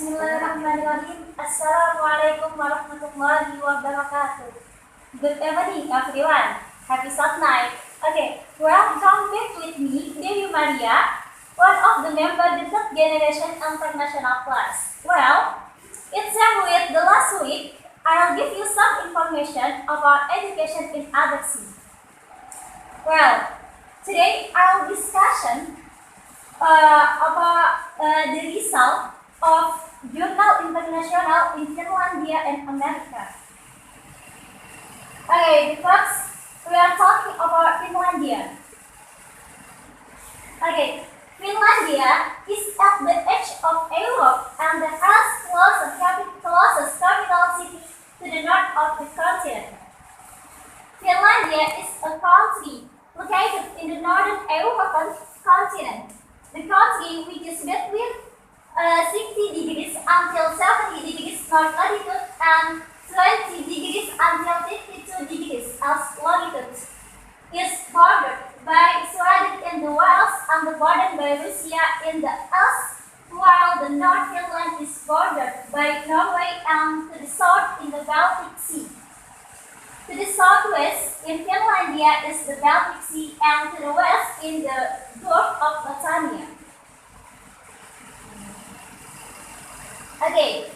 Bismillahirrahmanirrahim. Assalamualaikum warahmatullahi wabarakatuh. Good evening, everyone. Happy Sabbath night. Okay, welcome back with me, Dewi Maria, one of the member the third generation international class. Well, it's same with the last week. I'll give you some information about education in other sea. Well, today I'll discussion about the result of Journal International in Finlandia and America. Okay, first we are talking about Finlandia. Okay, Finlandia is at the edge of Europe and the closest capital city to the north of the continent. Finlandia is a country located in the northern European continent. The country, which is between 60 degrees until 70 degrees north latitude and 20 degrees until 52 degrees as longitude, is bordered by Sweden in the west and bordered by Russia in the east, while the North Finland is bordered by Norway and to the south in the Baltic Sea. To the southwest in Finlandia is the Baltic Sea, and to the west in the Gulf of Lithuania. Okay,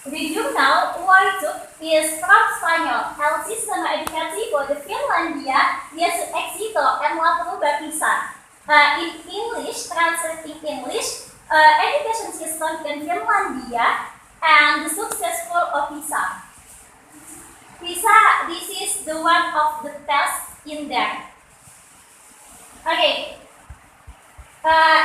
the journal Comparative is from Spanyol. El sistema educativo de Finlandia y su éxito en la prueba PISA. In English, translated in English, education system in Finlandia and the successful of PISA. PISA, this is the one of the tests in there. Okay,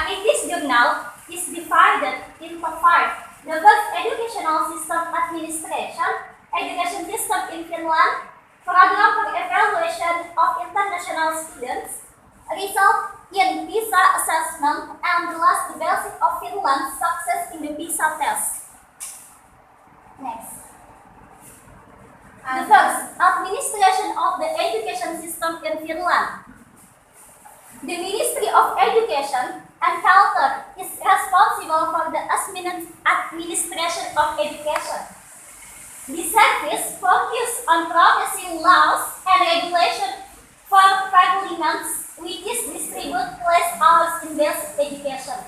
in this journal is divided into 5. The first educational system administration, education system in Finland, program for evaluation of international students, result in PISA assessment, and the last, the basic of Finland's success in the PISA test. Next. The first, administration of the education system in Finland. The Ministry of Education and Culture is responsible for the administration of education. The service focuses on producing laws and regulations for parliaments, which is distribute less hours in basic education.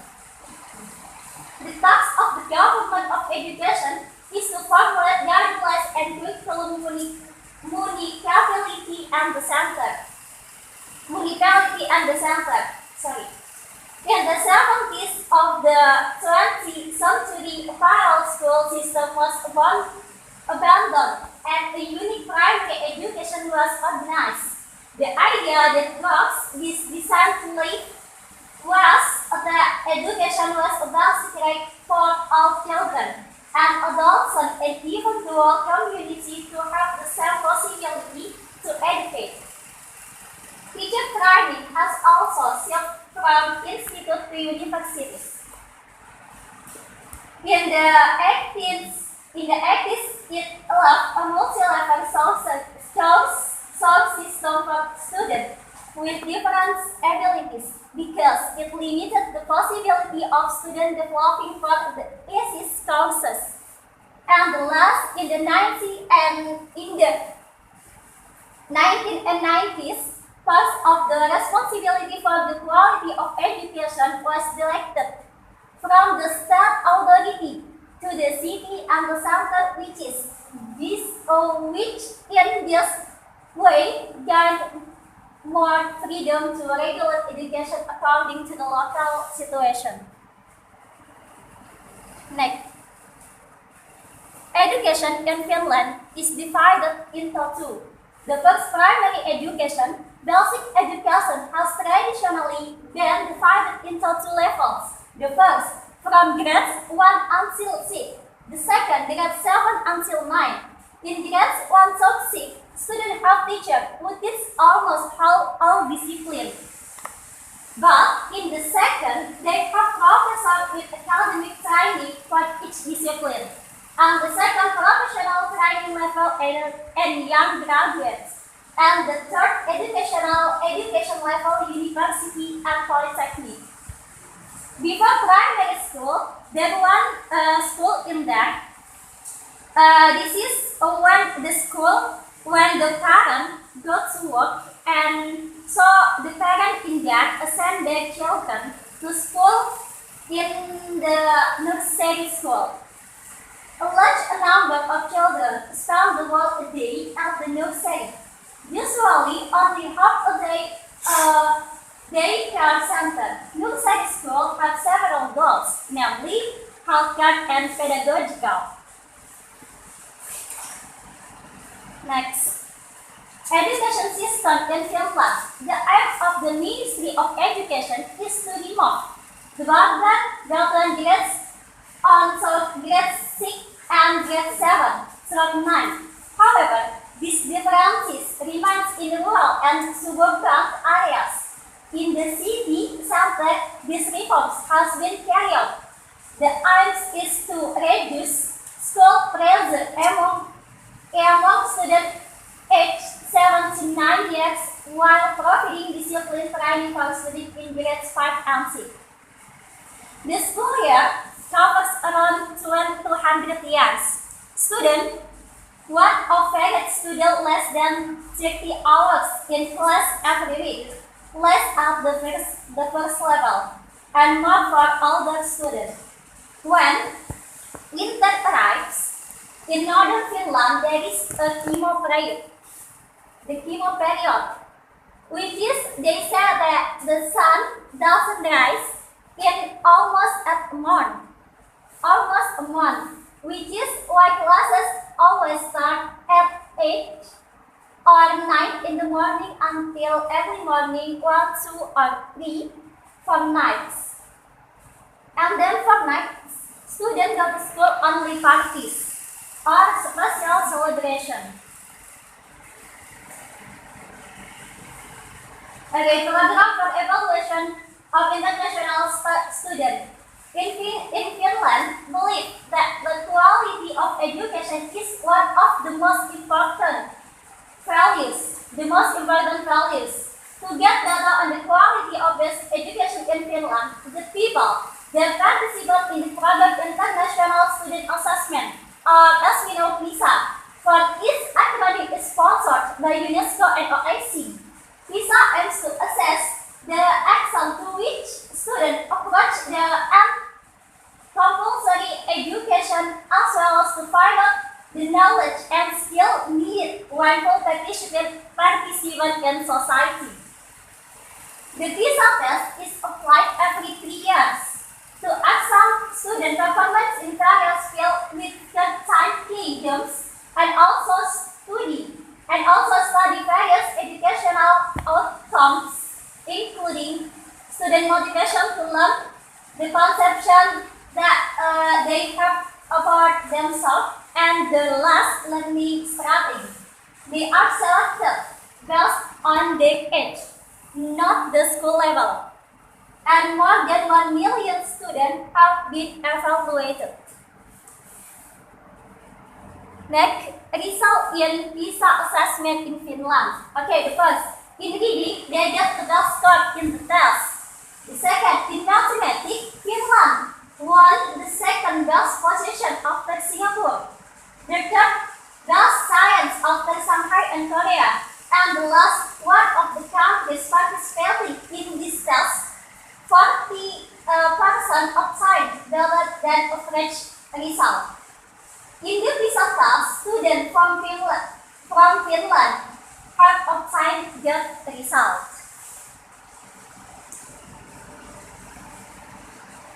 The task of the government of education is to formulate guidelines and curriculum municipality and the center. Sorry. In the 70s of the 20th century, a parallel school system was abandoned and a unique primary education was organized. The idea that was designed was that education was a basic right for all children and adults and even the whole community to have the same possibility to educate. Teacher training has also shifted from institute to universities. In the 80s, it allowed a multi-level source system for students with different abilities because it limited the possibility of students developing for the easy courses. And the last, in the 1990s, part of the responsibility for the quality of education was directed from the state authority to the city and the center, which in this way gained more freedom to regulate education according to the local situation. Next, education in Finland is divided into two. The first, primary education. Basic education has traditionally been divided into 2 levels. The first, from grades 1 until 6. The second, grades 7 until 9. In grades 1 to 6, students have teachers who teach almost all disciplines. But in the second, they have professors with academic training for each discipline. And the second, professional training level and young graduates. And the third, education level, university and polytechnic. Before primary school, There one school in there. This is when the school, when the parent go to work, and so the parent in that send their children to school in the nursery school. A large number of children spend the whole day at the nursery. Usually, only half a day daycare center. Nursery school have several goals, namely healthcare and pedagogical. Next, education system in Finland. The aim of the Ministry of Education is to remove the golden grades on grade 6 and grade 7 through 9. However, these differences remain in rural and suburban areas. In the city center, these reforms has been carried out. The aim is to reduce school pressure among students aged 7 to 9 years while providing discipline training for students in grades 5 and 6. The school year covers around 200 years. Students one of students less than 30 hours in class every week, less at the first level, and more for older students. When winter arrives, in northern Finland there is a chemo period. The chemo period, which is they say that the sun doesn't rise in almost a month, which is why classes always start at 8 or 9 in the morning until every morning 1, 2 or 3 for nights. And then for nights, students go to school only parties or special celebration. Okay, program for evaluation of international students. In Finland, believe that the quality of education is one of the most important values. To get data on the quality of this education in Finland, the people that participate in the program International Student Assessment, or as we know PISA, for each academic is sponsored by UNESCO and OIC. PISA aims to assess the extent to which students approach the compulsory education as well as to find out the knowledge and skill needed while full participant in society. The PISA test is applied every 3 years to examine student performance in various fields with time kingdoms and also study various educational outcomes, including student motivation to learn, the conception that they have about themselves, and the last learning strategy. They are selected based on their age, not the school level, and more than 1 million students have been evaluated. Next, result in PISA assessment in Finland. Okay, the first, in reading, they get the best score in the test. The second, in mathematics, Finland won the second best position after Singapore. The third best science after Shanghai and Korea. And the last one of the countries participating in this test, 40% obtained better than average result. In the PISA test, students from Finland have obtained good results.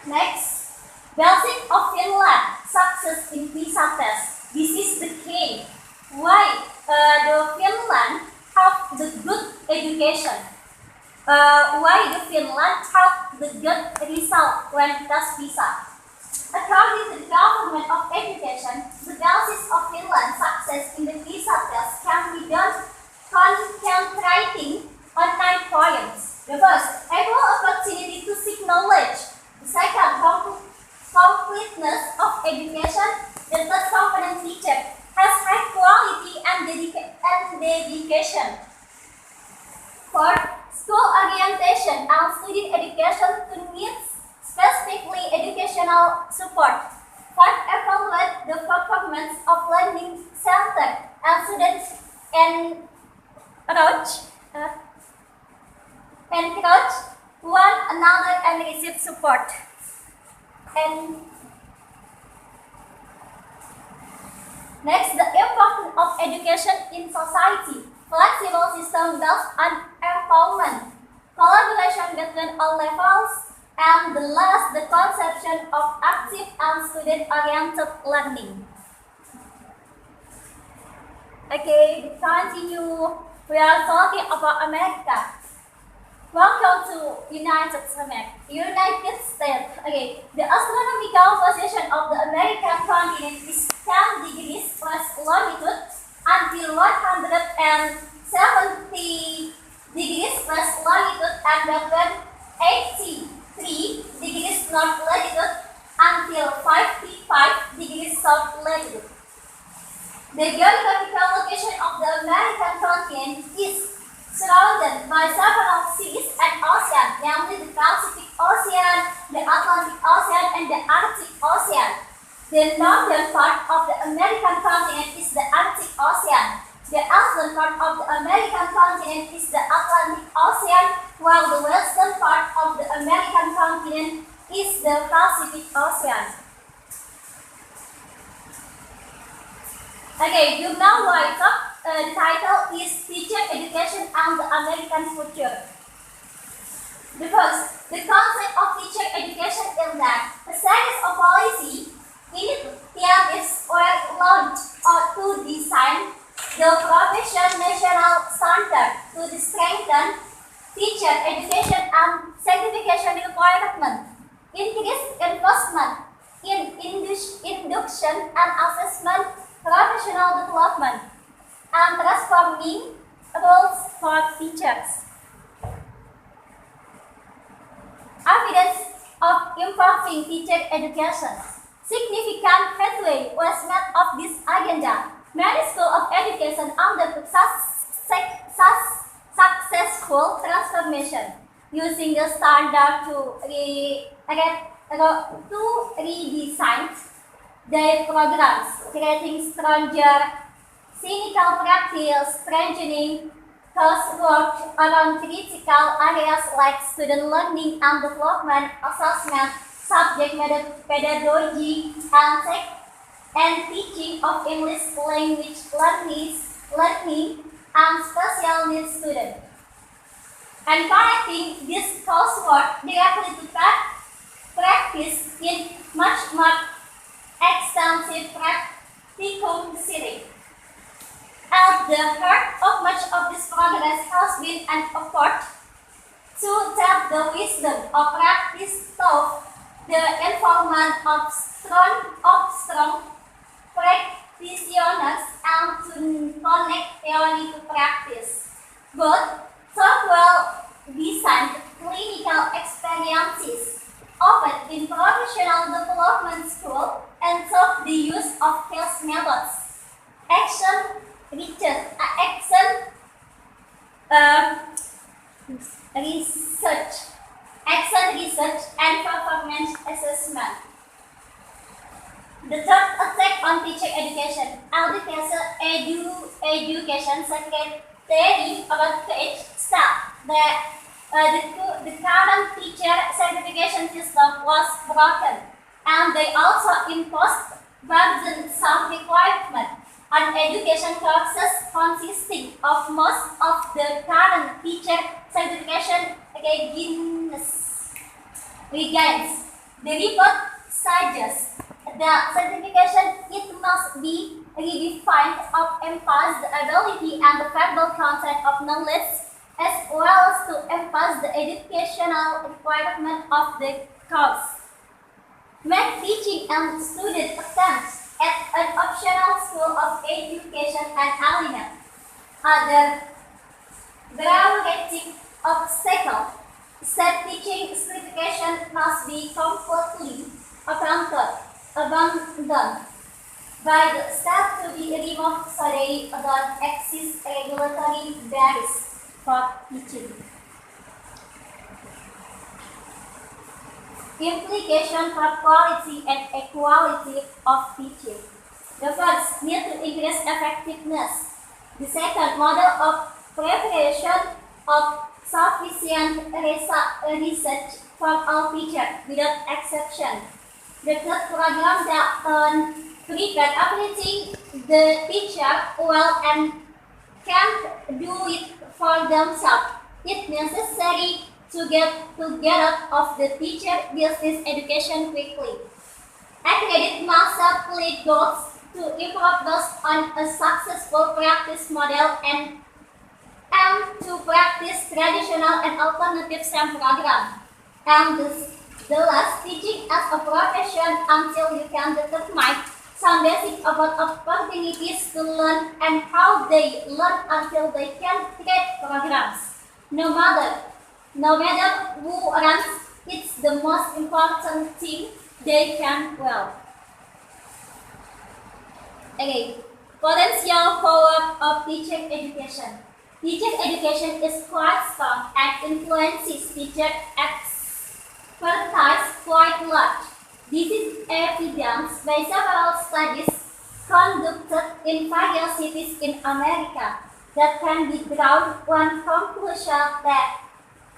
Next, basic of Finland success in PISA test. This is the key why the Finland have the good education. Why the Finland have the good result when test PISA. According to the Government of Education, the basis of Finland's success in the PISA test can be done concentrating on 9 points. The first, equal opportunity to seek knowledge. The second, completeness of education. The third component, teacher has high quality and dedication. Fourth, school orientation and student education to meet specifically educational support. 5. Evaluate the performance of learning center and students encourage, encourage one another and receive support. And next, the importance of education in society. Flexible system based on empowerment, collaboration between all levels, and the last, the conception of active and student-oriented learning. Okay, continue. We are talking about America. Welcome to United States. Okay, the astronomical position of the American continent is 10 degrees west longitude until 170 degrees west longitude and between 83 degrees north latitude until 55 degrees south latitude. The geographical location of the American continent is surrounded by several seas and oceans, namely the Pacific Ocean, the Atlantic Ocean, and the Arctic Ocean. The northern part of the American continent is the Arctic Ocean. The eastern part of the American continent is the Atlantic Ocean, while the western part of the American continent is the Pacific Ocean. Okay, you know why the title is Teacher Education and the American Future. Because the concept of teacher education is that a series of policy initiatives were launched to design the profession national standard to strengthen teacher education and certification requirement, increase investment in induction and assessment, professional development, and transforming roles for teachers. Evidence of improving teacher education. Significant headway was made of this agenda. Many schools of education undertook successful transformation using the standard to redesign their programs, creating stronger clinical practice, strengthening coursework around critical areas like student learning and development, assessment, subject pedagogy, and teaching of English language learning and special needs students. And connecting this coursework directly to practice in much more extensive practicum series. At the heart of much of this progress has been an effort to tap the wisdom of practice through the involvement of strong practitioners and to connect theory to practice. Both through well-designed clinical experiences offered in professional development school and through the use of case methods, action research, and performance assessment. The third attack on teacher education. Education Secretary staff that the current teacher certification system was broken, and they also imposed burdensome requirements on education courses consisting of most of the current teacher certification regains. The report suggests that certification it must be redefined to emphasize the ability and the verbal content of knowledge as well as to emphasize the educational requirement of the course. Make teaching and student attempts at an optional school of education and element. Other bureaucratic obstacle. Said teaching certification must be completely abandoned by the state to be removed so they don't exist regulatory barriers for teaching. Implication for quality and equality of teaching. The first, need to increase effectiveness. The second, model of preparation of sufficient research from all teachers without exception. The third, program that prepare everything the teacher well and can't do it for themselves. It's necessary to get out of the teacher business education quickly. Accredit master play goals to improve based on a successful practice model and aim to practice traditional and alternative STEM program. And the last, teaching as a profession until you can determine some basic about opportunities to learn and how they learn until they can create programs. No matter who runs, it's the most important thing they can well. Okay, potential power of teacher education. Teacher education is quite strong and influences teacher expertise quite large. This is evidenced by several studies conducted in various cities in America that can be drawn one conclusion that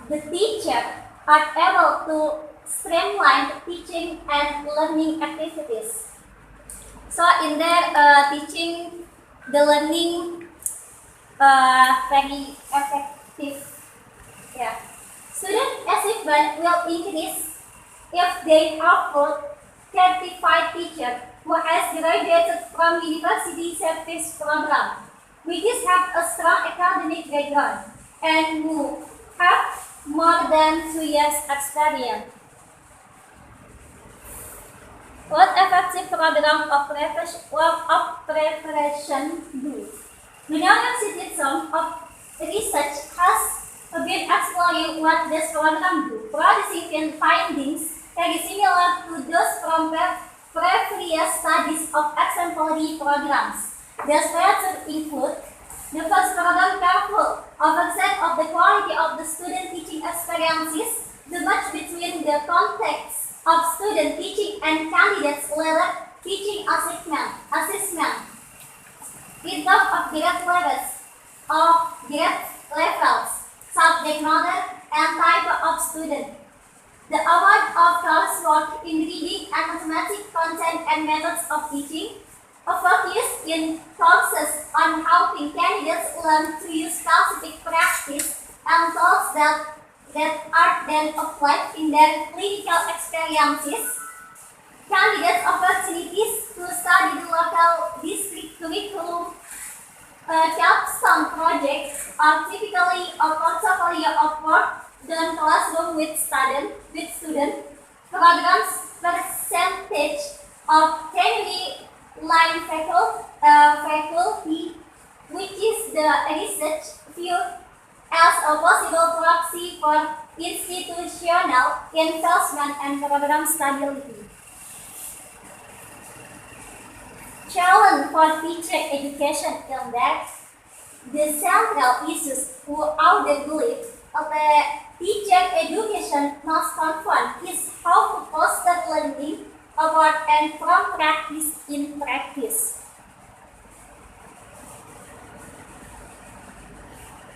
the teachers are able to streamline teaching and learning activities. So in their teaching, the learning very effective. Yeah. Student achievement will increase if they have a certified teacher who has graduated from university service program, which have a strong academic background and who have more than 2 years experience. What effective program of preparation do? The University Zone of Research has been exploring what this program do, producing findings very similar to those from previous studies of exemplary programs. The strategies include the first program careful oversight of the quality of the student teaching experiences, the match between the context of student teaching and candidates level teaching assessment. In terms of grade levels, subject matter, and type of student. The amount of coursework in reading and mathematics content and methods of teaching. A focus in courses on helping candidates learn to use specific practice and tools that are then applied in their clinical experiences. Candidates opportunities to study the local district curriculum. Capstone projects are typically a portfolio of work done classroom with students. Programs percentage of tenure line faculty, which is the research field as a possible proxy for institutional investment and program stability. Challenge for teacher education in that the central issues throughout the belief of the teacher education must confront is how to foster learning about and from practice in practice.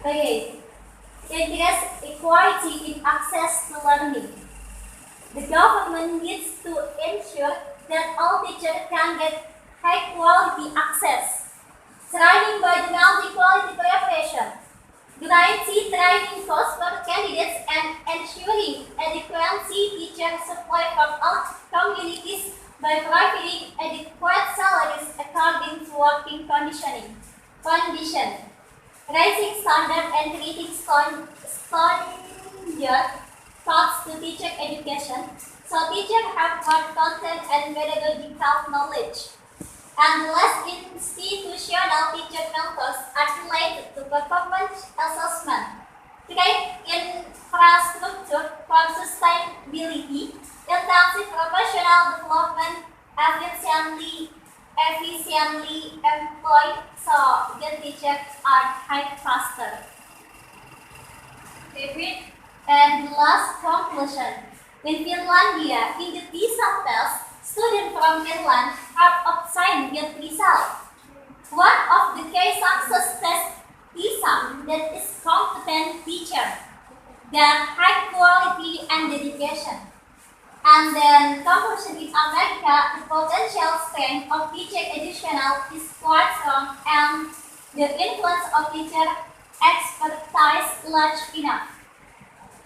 Okay, increase equality in access to learning. The government needs to ensure that all teachers can get high quality access. Training by the multi-quality preparation. Guarantee training costs for candidates and ensuring adequate teacher supply for all communities by providing adequate salaries according to working condition. Raising standard and creating standard thoughts to teacher education so teachers have more content and pedagogical knowledge. And less institutional teacher mentors are related to performance assessment. Create infrastructure for sustainability, intensive professional development, efficiently employed so the teachers are hired faster. Repeat and last conclusion. In Finlandia, in the PISA test, students from Finland are obtained good results. One of the key success tests PISA that is competent teacher, their high quality and dedication. And then comparison in America, the potential strength of teacher educational is quite strong and the influence of teacher expertise large enough.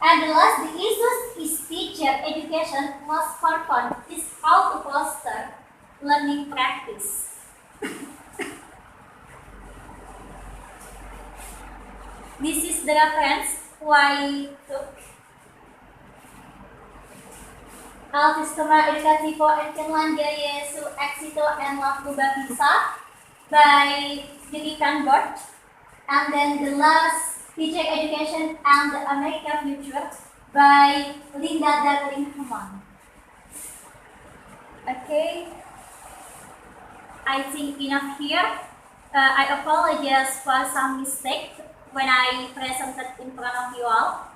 And the last the issues is teacher education must confront is how to foster learning practice. This is the reference who I took. Al Sistema Edukativo en Finlandia Yesu Exito en Lakuba Bisa by Jurikan Board. And then the last Teacher Education and the American Future by Linda Darling Hammond. Okay, I think enough here. I apologize for some mistake when I presented in front of you all.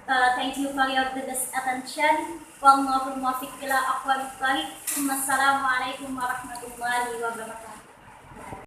Thank you for your biggest attention. Wassalamualaikum warahmatullahi wabarakatuh.